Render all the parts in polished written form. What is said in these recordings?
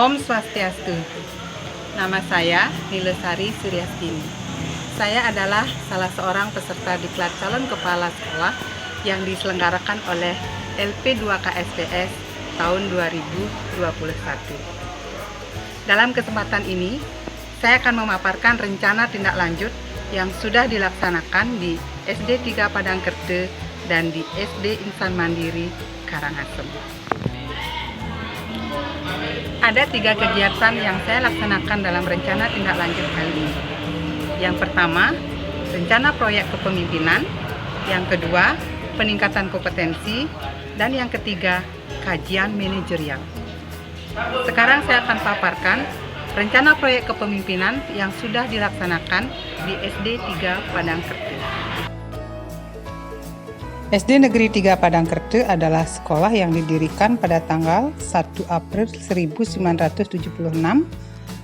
Om Swastiastu. Nama saya Nilesari Suryastini. Saya adalah salah seorang peserta diklat calon kepala sekolah yang diselenggarakan oleh LP2KSPS tahun 2021. Dalam kesempatan ini, saya akan memaparkan rencana tindak lanjut yang sudah dilaksanakan di SD 3 Padangkerte dan di SD Insan Mandiri Karangasem. Ada 3 kegiatan yang saya laksanakan dalam rencana tindak lanjut kali ini. Yang pertama, rencana proyek kepemimpinan. Yang kedua, peningkatan kompetensi. Dan yang ketiga, kajian manajerial. Sekarang saya akan paparkan rencana proyek kepemimpinan yang sudah dilaksanakan di SD 3 Padangkerte. SD Negeri 3 Padangkerte adalah sekolah yang didirikan pada tanggal 1 April 1976,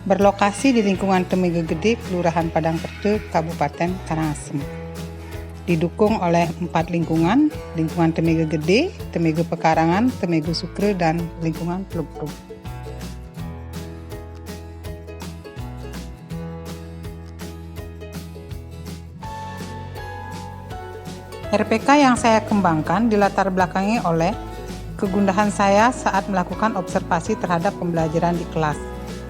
berlokasi di lingkungan Temege Gede, Kelurahan Padangkerte, Kabupaten Karangasem. Didukung oleh 4 lingkungan Temege Gede, Temege Pekarangan, Temege Sukre, dan lingkungan Plug-Plug. RPK yang saya kembangkan dilatar belakangi oleh kegundahan saya saat melakukan observasi terhadap pembelajaran di kelas.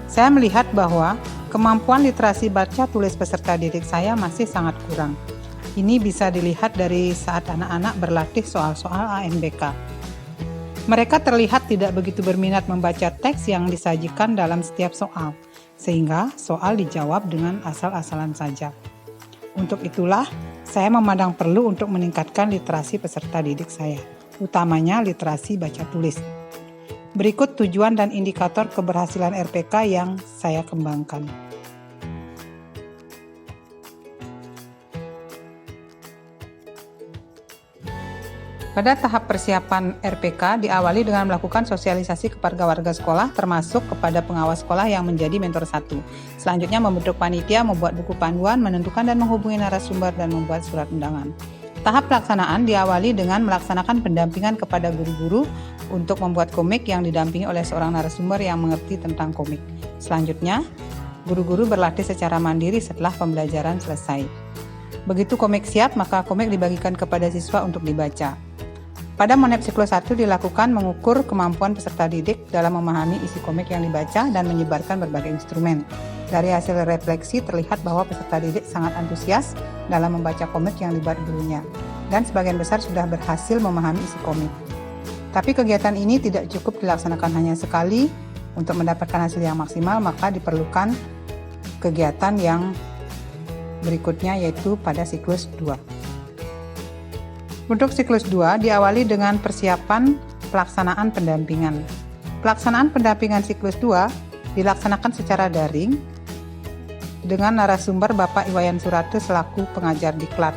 Saya melihat bahwa kemampuan literasi baca tulis peserta didik saya masih sangat kurang. Ini bisa dilihat dari saat anak-anak berlatih soal-soal ANBK. Mereka terlihat tidak begitu berminat membaca teks yang disajikan dalam setiap soal, sehingga soal dijawab dengan asal-asalan saja. Untuk itulah, saya memandang perlu untuk meningkatkan literasi peserta didik saya, utamanya literasi baca tulis. Berikut tujuan dan indikator keberhasilan RPK yang saya kembangkan. Pada tahap persiapan RPK diawali dengan melakukan sosialisasi kepada warga sekolah termasuk kepada pengawas sekolah yang menjadi mentor 1. Selanjutnya membentuk panitia, membuat buku panduan, menentukan dan menghubungi narasumber dan membuat surat undangan. Tahap pelaksanaan diawali dengan melaksanakan pendampingan kepada guru-guru untuk membuat komik yang didampingi oleh seorang narasumber yang mengerti tentang komik. Selanjutnya, guru-guru berlatih secara mandiri setelah pembelajaran selesai. Begitu komik siap, maka komik dibagikan kepada siswa untuk dibaca. Pada Monep Siklus 1 dilakukan mengukur kemampuan peserta didik dalam memahami isi komik yang dibaca dan menyebarkan berbagai instrumen. Dari hasil refleksi terlihat bahwa peserta didik sangat antusias dalam membaca komik yang dibuat gurunya, dan sebagian besar sudah berhasil memahami isi komik. Tapi kegiatan ini tidak cukup dilaksanakan hanya sekali. Untuk mendapatkan hasil yang maksimal, maka diperlukan kegiatan yang berikutnya, yaitu pada siklus 2. Untuk siklus 2 diawali dengan persiapan pelaksanaan pendampingan. Pelaksanaan pendampingan siklus 2 dilaksanakan secara daring dengan narasumber Bapak Iwayan Surate selaku pengajar diklat.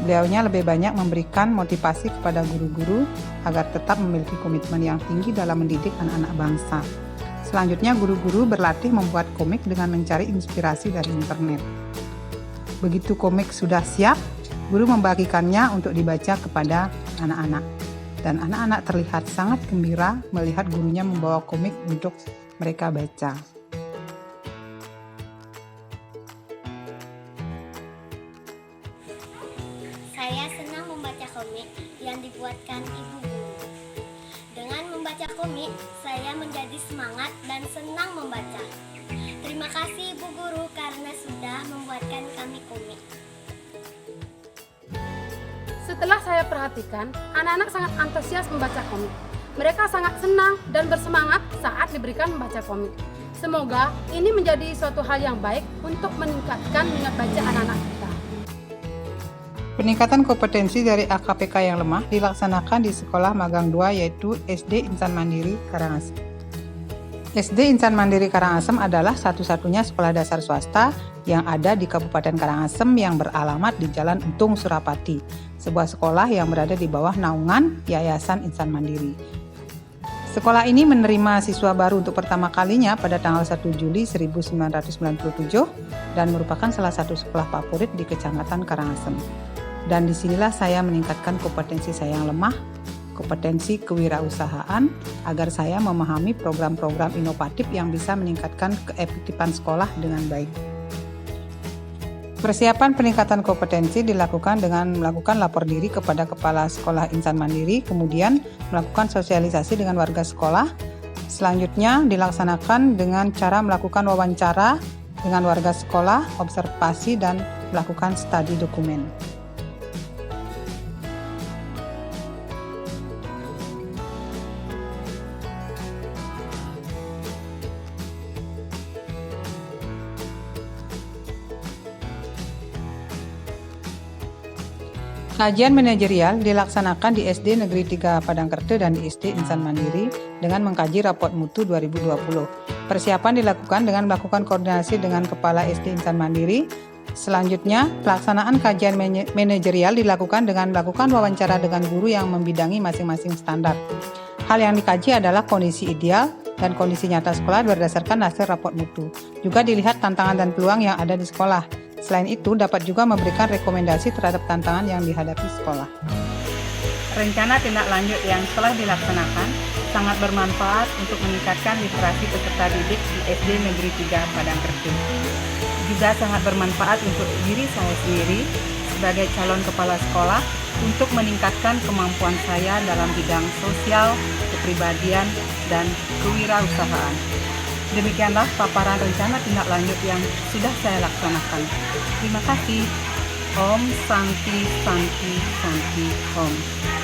Beliaunya lebih banyak memberikan motivasi kepada guru-guru agar tetap memiliki komitmen yang tinggi dalam mendidik anak-anak bangsa. Selanjutnya guru-guru berlatih membuat komik dengan mencari inspirasi dari internet. Begitu komik sudah siap, guru membagikannya untuk dibaca kepada anak-anak. Dan anak-anak terlihat sangat gembira melihat gurunya membawa komik untuk mereka baca. Saya senang membaca komik yang dibuatkan ibu guru. Dengan membaca komik, saya menjadi semangat dan senang membaca. Terima kasih ibu guru karena sudah membuatkan kami komik. Setelah saya perhatikan, anak-anak sangat antusias membaca komik. Mereka sangat senang dan bersemangat saat diberikan membaca komik. Semoga ini menjadi suatu hal yang baik untuk meningkatkan minat baca anak-anak kita. Peningkatan kompetensi dari AKPK yang lemah dilaksanakan di Sekolah Magang 2, yaitu SD Insan Mandiri Karangasem. SD Insan Mandiri Karangasem adalah satu-satunya sekolah dasar swasta yang ada di Kabupaten Karangasem yang beralamat di Jalan Untung, Surapati, sebuah sekolah yang berada di bawah naungan Yayasan Insan Mandiri. Sekolah ini menerima siswa baru untuk pertama kalinya pada tanggal 1 Juli 1997 dan merupakan salah satu sekolah favorit di Kecamatan Karangasem. Dan disinilah saya meningkatkan kompetensi saya yang lemah, kompetensi kewirausahaan agar saya memahami program-program inovatif yang bisa meningkatkan keefektifan sekolah dengan baik. Persiapan peningkatan kompetensi dilakukan dengan melakukan lapor diri kepada Kepala Sekolah Insan Mandiri, kemudian melakukan sosialisasi dengan warga sekolah. Selanjutnya dilaksanakan dengan cara melakukan wawancara dengan warga sekolah, observasi, dan melakukan studi dokumen. Kajian manajerial dilaksanakan di SD Negeri 3 Padangkerte dan di SD Insan Mandiri dengan mengkaji raport mutu 2020. Persiapan dilakukan dengan melakukan koordinasi dengan Kepala SD Insan Mandiri. Selanjutnya, pelaksanaan kajian manajerial dilakukan dengan melakukan wawancara dengan guru yang membidangi masing-masing standar. Hal yang dikaji adalah kondisi ideal dan kondisi nyata sekolah berdasarkan hasil raport mutu. Juga dilihat tantangan dan peluang yang ada di sekolah. Selain itu, dapat juga memberikan rekomendasi terhadap tantangan yang dihadapi sekolah. Rencana tindak lanjut yang telah dilaksanakan sangat bermanfaat untuk meningkatkan literasi peserta didik di SD Negeri 3 Padangkerte. Juga sangat bermanfaat untuk diri saya sendiri sebagai calon kepala sekolah untuk meningkatkan kemampuan saya dalam bidang sosial, kepribadian, dan kewirausahaan. Demikianlah paparan rencana tindak lanjut yang sudah saya laksanakan. Terima kasih. Om Santi Santi Santi Om.